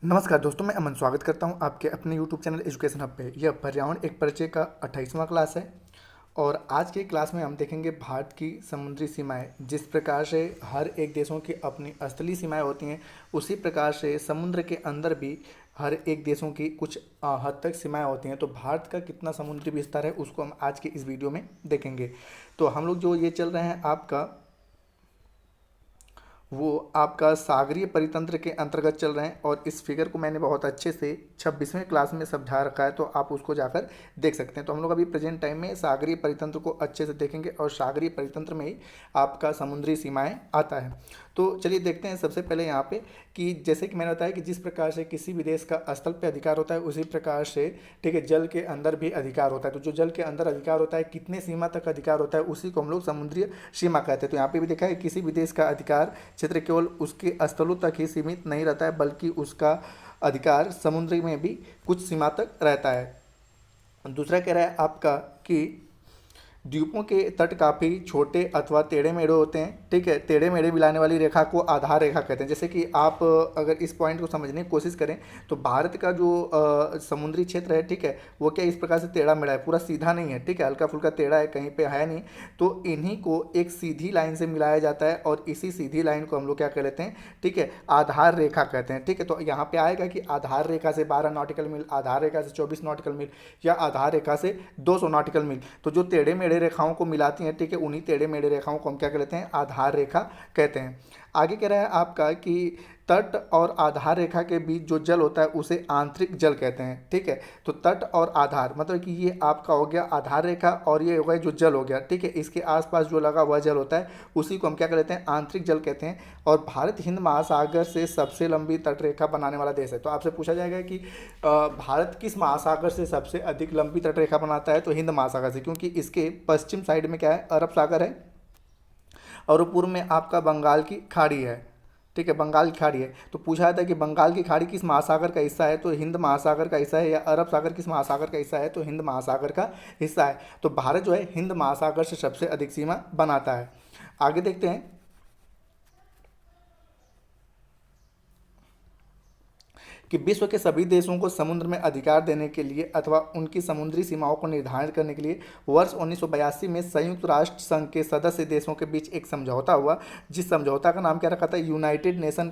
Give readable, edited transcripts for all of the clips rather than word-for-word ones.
नमस्कार दोस्तों, मैं अमन स्वागत करता हूं आपके अपने YouTube चैनल एजुकेशन हब पे। यह पर्यावरण एक परिचय का 28वां क्लास है और आज के क्लास में हम देखेंगे भारत की समुद्री सीमाएं। जिस प्रकार से हर एक देशों की अपनी स्थलीय सीमाएं होती हैं, उसी प्रकार से समुद्र के अंदर भी हर एक देशों की कुछ हद तक सीमाएं होती हैं। तो भारत का कितना समुद्री विस्तार है उसको हम आज के इस वीडियो में देखेंगे। तो हम लोग जो ये चल रहे हैं वो आपका सागरीय परितंत्र के अंतर्गत चल रहे हैं और इस फिगर को मैंने बहुत अच्छे से 26वें क्लास में समझा रखा है, तो आप उसको जाकर देख सकते हैं। तो हम लोग अभी प्रेजेंट टाइम में सागरीय परितंत्र को अच्छे से देखेंगे और सागरीय परितंत्र में ही आपका समुद्री सीमाएं आता है। तो चलिए देखते हैं सबसे पहले यहाँ पे कि जैसे कि मैंने बताया कि जिस प्रकार से किसी भी देश का स्थल पे अधिकार होता है, उसी प्रकार से ठीक है जल के अंदर भी अधिकार होता है। तो जो जल के अंदर अधिकार होता है, कितने सीमा तक अधिकार होता है, उसी को हम लोग समुद्रीय सीमा कहते हैं। तो यहाँ पे भी देखा है किसी भी देश का अधिकार क्षेत्र केवल उसके स्थलों तक ही सीमित नहीं रहता है, बल्कि उसका अधिकार समुद्र में भी कुछ सीमा तक रहता है। दूसरा कह रहा है आपका कि द्वीपों के तट काफ़ी छोटे अथवा टेढ़े मेढ़े होते हैं। ठीक है, टेढ़े मेढ़े मिलाने वाली रेखा को आधार रेखा कहते हैं। जैसे कि आप अगर इस पॉइंट को समझने की कोशिश करें तो भारत का जो समुद्री क्षेत्र है, ठीक है, वो क्या इस प्रकार से टेढ़ा मेढ़ा है, पूरा सीधा नहीं है। ठीक है, हल्का फुल्का टेढ़ा है, कहीं पे है नहीं। तो इन्हीं को एक सीधी लाइन से मिलाया जाता है और इसी सीधी लाइन को हम लोग क्या कह लेते हैं, ठीक है, आधार रेखा कहते हैं। ठीक है, तो यहाँ पे आएगा कि आधार रेखा से 12 नॉटिकल मील, आधार रेखा से 24 नॉटिकल मील या आधार रेखा से 200 नॉटिकल मील। तो जो टेढ़े मेढ़े रेखाओं को मिलाती हैं, ठीक है, उन्हीं टेढ़े मेढ़े रेखाओं को हम क्या कहते हैं, आधार रेखा कहते हैं। आगे कह रहा है आपका कि तट और आधार रेखा के बीच जो जल होता है उसे आंतरिक जल कहते हैं। ठीक है, तो तट और आधार मतलब कि ये आपका हो गया आधार रेखा और ये हो गया जो जल हो गया। ठीक है, इसके आसपास जो लगा हुआ जल होता है उसी को हम क्या कहते हैं, आंतरिक जल कहते हैं। और भारत हिंद महासागर से सबसे लंबी तट रेखा बनाने वाला देश है। तो आपसे पूछा जाएगा कि भारत किस महासागर से सबसे अधिक लंबी तट रेखा बनाता है, तो हिंद महासागर से, क्योंकि इसके पश्चिम साइड में क्या है, अरब सागर है और पूर्व में आपका बंगाल की खाड़ी है। ठीक है, बंगाल की खाड़ी है। तो पूछा जाता है कि बंगाल की खाड़ी किस महासागर का हिस्सा है, तो हिंद महासागर का हिस्सा है, या अरब सागर किस महासागर का हिस्सा है, तो हिंद महासागर का हिस्सा है। तो भारत जो है हिंद महासागर से सबसे अधिक सीमा बनाता है। आगे देखते हैं कि विश्व के सभी देशों को समुद्र में अधिकार देने के लिए अथवा उनकी समुद्री सीमाओं को निर्धारित करने के लिए वर्ष 1982 में संयुक्त राष्ट्र संघ के सदस्य देशों के बीच एक समझौता हुआ, जिस समझौता का नाम क्या रखा था, United Nation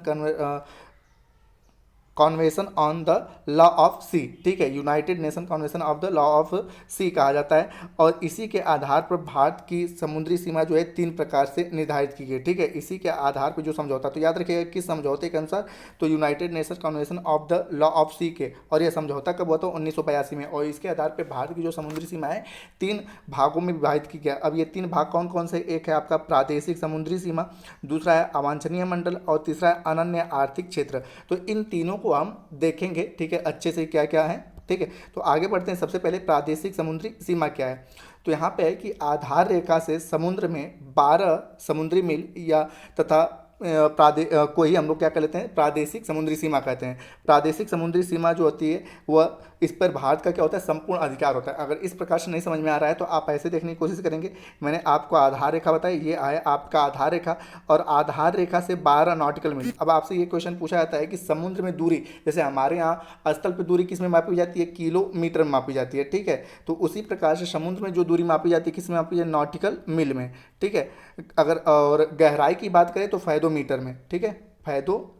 convention on the law of sea. ठीक है, United Nation convention of the law of sea कहा जाता है। और इसी के आधार पर भारत की समुद्री सीमा जो है 3 प्रकार से निर्धारित की गई। ठीक है, इसी के आधार पर जो समझौता, तो याद रखिएगा किस समझौते के अनुसार, तो United Nation convention of the law of sea के। और यह समझौता कब हुआ था, 1982 में। और इसके आधार पर भारत की जो समुद्री सीमा है 3 भागों में विभाजित की गया। अब ये 3 भाग कौन कौन से, एक है आपका प्रादेशिक समुद्री सीमा, दूसरा है अवांछनीय मंडल और तीसरा है अनन्य आर्थिक क्षेत्र। तो इन तीनों को हम देखेंगे, ठीक है, अच्छे से क्या क्या है। ठीक है, तो आगे बढ़ते हैं। सबसे पहले प्रादेशिक समुद्री सीमा क्या है, तो यहाँ पे है कि आधार रेखा से समुद्र में 12 समुद्री मील या तथा को ही हम लोग क्या कर लेते हैं, प्रादेशिक समुद्री सीमा कहते हैं। प्रादेशिक समुद्री सीमा जो होती है वह, इस पर भारत का क्या होता है, संपूर्ण अधिकार होता है। अगर इस प्रकार से नहीं समझ में आ रहा है तो आप ऐसे देखने की कोशिश करेंगे। मैंने आपको आधार रेखा बताई, ये आया आपका आधार रेखा और आधार रेखा से 12 नॉटिकल मील। अब आपसे ये क्वेश्चन पूछा जाता है कि समुद्र में दूरी, जैसे हमारे यहाँ स्थल पर दूरी किस में मापी जाती है, किलोमीटर में मापी जाती है। ठीक है, तो उसी प्रकार से समुद्र में जो दूरी मापी जाती है किस में मापी जाती है, नॉटिकल मील में। ठीक है, अगर और गहराई की बात करें तो फैदोमीटर में। ठीक है, फैदो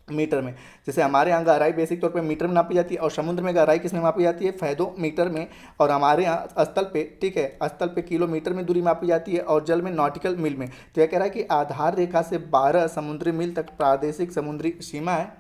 मीटर में। जैसे हमारे यहाँ गहराई बेसिक तौर पे मीटर में नापी जाती है और समुद्र में गहराई किस में मापी जाती है, फैदो मीटर में। और हमारे यहाँ स्थल पे, ठीक है, स्थल पे किलोमीटर में दूरी मापी जाती है और जल में नॉटिकल मील में। तो यह कह रहा है कि आधार रेखा से 12 समुद्री मील तक प्रादेशिक समुद्री सीमा है,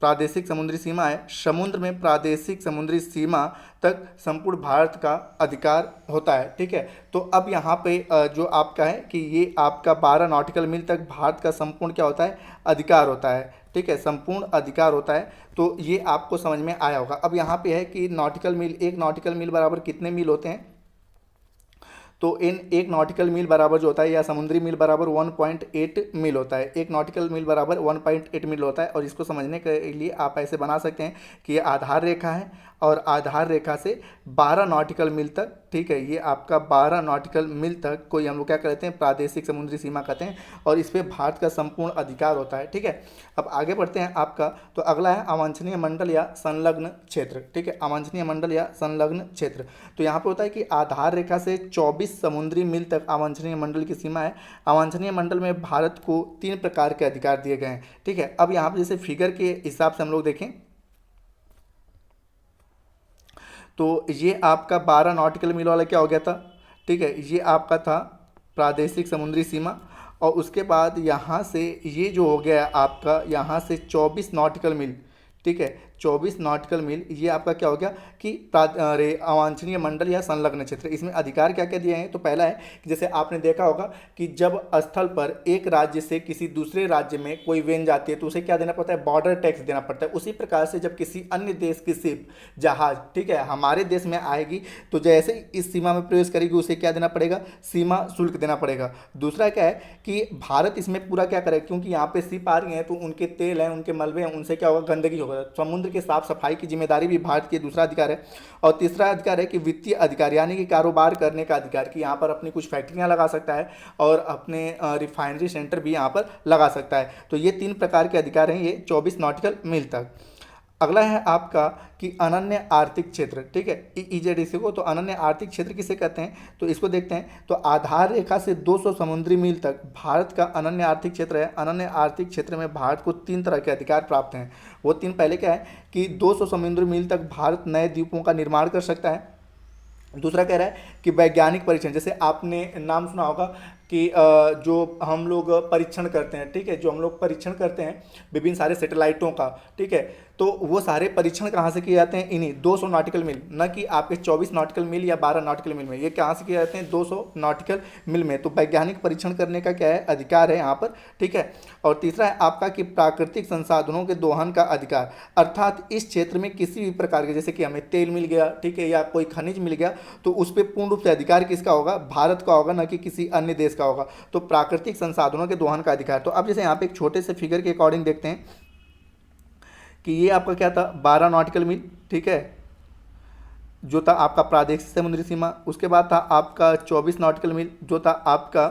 प्रादेशिक समुद्री सीमा है। समुद्र में प्रादेशिक समुद्री सीमा तक संपूर्ण भारत का अधिकार होता है। ठीक है, तो अब यहाँ पे जो आपका है कि ये आपका 12 नॉटिकल मील तक भारत का संपूर्ण क्या होता है, अधिकार होता है। ठीक है, संपूर्ण अधिकार होता है। तो ये आपको समझ में आया होगा। अब यहाँ पे है कि नॉटिकल मील, 1 नॉटिकल मील बराबर कितने मील होते हैं, तो इन 1 नॉटिकल मील बराबर जो होता है या समुद्री मील बराबर 1.8 मील होता है। 1 नॉटिकल मील बराबर 1.8 मील होता है। और इसको समझने के लिए आप ऐसे बना सकते हैं कि ये आधार रेखा है और आधार रेखा से 12 नॉटिकल मील तक, ठीक है, ये आपका 12 नॉटिकल मील तक कोई हम लोग क्या कहते हैं, प्रादेशिक समुद्री सीमा कहते हैं। और इस पे भारत का संपूर्ण अधिकार होता है, ठीक है। अब आगे बढ़ते हैं आपका, तो अगला है अवांछनीय मंडल या संलग्न क्षेत्र, ठीक है, अवांछनीय मंडल या संलग्न क्षेत्र। तो यहाँ पे होता है कि आधार रेखा से 24 समुद्री मील तक अवांछनीय मंडल की सीमा है। अवांछनीय मंडल में भारत को 3 प्रकार के अधिकार दिए गए हैं, ठीक है। अब यहाँ पे जैसे फिगर के हिसाब से हम लोग देखें तो ये आपका 12 नॉटिकल मील वाला क्या हो गया था, ठीक है, ये आपका था प्रादेशिक समुद्री सीमा। और उसके बाद यहाँ से ये जो हो गया आपका यहाँ से 24 नॉटिकल मील, ठीक है, 24 नॉटिकल मील, ये आपका क्या हो गया कि अवांछनीय मंडल या संलग्न क्षेत्र। इसमें अधिकार क्या क्या दिए हैं, तो पहला है कि जैसे आपने देखा होगा कि जब स्थल पर एक राज्य से किसी दूसरे राज्य में कोई वेन जाती है तो उसे क्या देना पड़ता है, बॉर्डर टैक्स देना पड़ता है। उसी प्रकार से जब किसी अन्य देश की शिप जहाज, ठीक है, हमारे देश में आएगी तो जैसे इस सीमा में प्रवेश करेगी उसे क्या देना पड़ेगा, सीमा शुल्क देना पड़ेगा। दूसरा क्या है कि भारत इसमें पूरा क्या करेगा, क्योंकि यहाँ पे शिप आ रही हैं तो उनके तेल हैं, उनके मलबे हैं, उनसे क्या होगा, गंदगी होगा। समुद्र की साफ सफाई की जिम्मेदारी भी भारत की दूसरा अधिकार है। और तीसरा अधिकार है कि वित्तीय अधिकार, यानी कि कारोबार करने का अधिकार, कि यहाँ पर अपनी कुछ फैक्ट्रियाँ लगा सकता है और अपने रिफाइनरी सेंटर भी यहाँ पर लगा सकता है। तो ये 3 प्रकार के अधिकार हैं, ये 24 नॉटिकल मील तक। अगला है आपका कि अनन्य आर्थिक क्षेत्र, ठीक है, ईजेडीसी को। तो अनन्य आर्थिक क्षेत्र किसे कहते हैं, तो इसको देखते हैं। तो आधार रेखा से 200 समुद्री मील तक भारत का अनन्य आर्थिक क्षेत्र है। अनन्य आर्थिक क्षेत्र में भारत को 3 तरह के अधिकार प्राप्त हैं। वो 3 पहले क्या है कि 200 समुद्री मील तक भारत नए द्वीपों का निर्माण कर सकता है। दूसरा कह रहा है कि वैज्ञानिक परीक्षण, जैसे आपने नाम सुना होगा कि जो हम लोग परीक्षण करते हैं, ठीक है, जो हम लोग परीक्षण करते हैं विभिन्न सारे सैटेलाइटों का, ठीक है, तो वो सारे परीक्षण कहाँ से किए जाते हैं, इन्हीं 200 नॉटिकल मील, न कि आपके 24 नॉटिकल मील या 12 नॉटिकल मील में। ये कहाँ से किए जाते हैं, 200 नॉटिकल मील में। तो वैज्ञानिक परीक्षण करने का क्या है, अधिकार है यहाँ पर, ठीक है। और तीसरा है आपका कि प्राकृतिक संसाधनों के दोहन का अधिकार, अर्थात इस क्षेत्र में किसी भी प्रकार के, जैसे कि हमें तेल मिल गया, ठीक है, या कोई खनिज मिल गया, तो उस पर पूर्ण रूप से अधिकार किसका होगा, भारत का होगा, न कि किसी अन्य देश का होगा। तो प्राकृतिक संसाधनों के दोहन का अधिकार। तो अब जैसे यहाँ पे एक छोटे से फिगर के अकॉर्डिंग देखते हैं कि ये आपका क्या था, 12 नॉटिकल मील, ठीक है, जो था आपका प्रादेशिक समुद्री सीमा। उसके बाद था आपका 24 नॉटिकल मील जो था आपका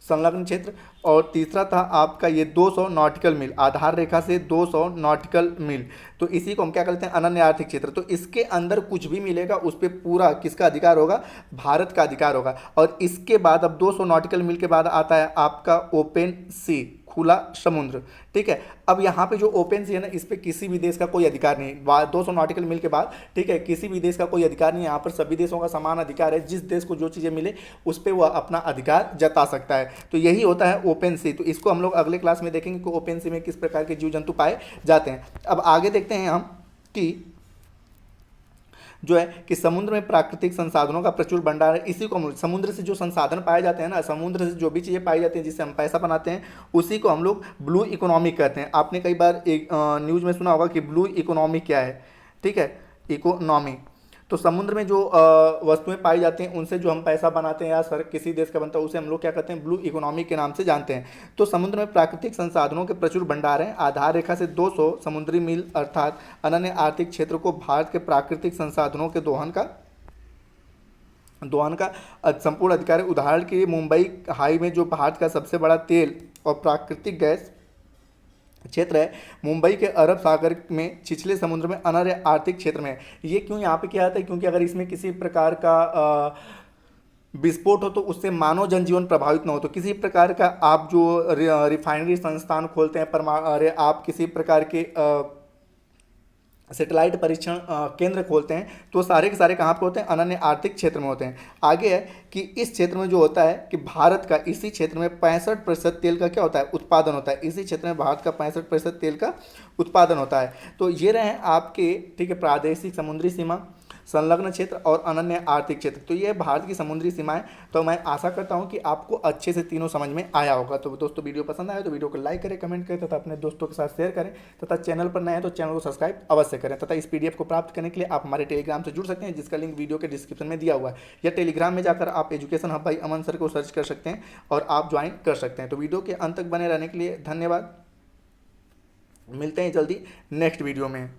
संलग्न क्षेत्र। और तीसरा था आपका ये 200 नॉटिकल मील, आधार रेखा से 200 नॉटिकल मील। तो इसी को हम क्या कहते हैं, अनन्य आर्थिक क्षेत्र। तो इसके अंदर कुछ भी मिलेगा उस पर पूरा किसका अधिकार होगा, भारत का अधिकार होगा। और इसके बाद अब 200 नॉटिकल मील के बाद आता है आपका ओपन सी, खुला समुद्र, ठीक है। अब यहाँ पे जो ओपन सी है ना, इस पे किसी भी देश का कोई अधिकार नहीं, 200 नॉटिकल मील के बाद, ठीक है, किसी भी देश का कोई अधिकार नहीं है। यहाँ पर सभी देशों का समान अधिकार है, जिस देश को जो चीज़ें मिले उस पर वह अपना अधिकार जता सकता है। तो यही होता है ओपन सी। तो इसको हम लोग अगले क्लास में देखेंगे कि ओपन सी में किस प्रकार के जीव जंतु पाए जाते हैं। अब आगे देखते हैं हम कि जो है कि समुद्र में प्राकृतिक संसाधनों का प्रचुर भंडार है। इसी को हम समुद्र से जो संसाधन पाए जाते हैं ना, समुद्र से जो भी चीज़ें पाई जाती हैं जिससे हम पैसा बनाते हैं, उसी को हम लोग ब्लू इकोनॉमी कहते हैं। आपने कई बार एक न्यूज़ में सुना होगा कि ब्लू इकोनॉमी क्या है, ठीक है, इकोनॉमी। तो समुद्र में जो वस्तुएं पाई जाती हैं उनसे जो हम पैसा बनाते हैं या सर किसी देश का बनता है, उसे हम लोग क्या कहते हैं, ब्लू इकोनॉमी के नाम से जानते हैं। तो समुद्र में प्राकृतिक संसाधनों के प्रचुर भंडार हैं। आधार रेखा से 200 समुद्री मील अर्थात अनन्य आर्थिक क्षेत्र को भारत के प्राकृतिक संसाधनों के दोहन का संपूर्ण अधिकार है। उदाहरण के लिए मुंबई हाई में जो भारत का सबसे बड़ा तेल और प्राकृतिक गैस क्षेत्र है, मुंबई के अरब सागर में छिछले समुद्र में अनन्य आर्थिक क्षेत्र में है। ये क्यों यहाँ पे किया जाता है, क्योंकि अगर इसमें किसी प्रकार का विस्फोट हो तो उससे मानव जनजीवन प्रभावित ना हो। तो किसी प्रकार का आप जो रिफाइनरी संस्थान खोलते हैं, आप किसी प्रकार के सैटेलाइट परीक्षण केंद्र खोलते हैं, तो सारे के सारे कहाँ पे होते हैं, अनन्य आर्थिक क्षेत्र में होते हैं। आगे है कि इस क्षेत्र में जो होता है कि भारत का इसी क्षेत्र में 65% तेल का क्या होता है, उत्पादन होता है। इसी क्षेत्र में भारत का 65% तेल का उत्पादन होता है। तो ये रहे आपके, ठीक है, प्रादेशिक समुद्री सीमा। संलग्न क्षेत्र और अनन्य आर्थिक क्षेत्र। तो ये भारत की समुद्री सीमाएं। तो मैं आशा करता हूँ कि आपको अच्छे से तीनों समझ में आया होगा। तो दोस्तों वीडियो पसंद आए तो वीडियो को लाइक करें, कमेंट करें तथा अपने दोस्तों के साथ शेयर करें तथा चैनल पर नए हैं तो चैनल को सब्सक्राइब अवश्य करें तथा इस पीडीएफ को प्राप्त करने के लिए आप हमारे टेलीग्राम से जुड़ सकते हैं, जिसका लिंक वीडियो के डिस्क्रिप्शन में दिया हुआ है, या टेलीग्राम में जाकर आप education hub by Aman sir को सर्च कर सकते हैं और आप ज्वाइन कर सकते हैं। तो वीडियो के अंत तक बने रहने के लिए धन्यवाद। मिलते हैं जल्दी नेक्स्ट वीडियो में।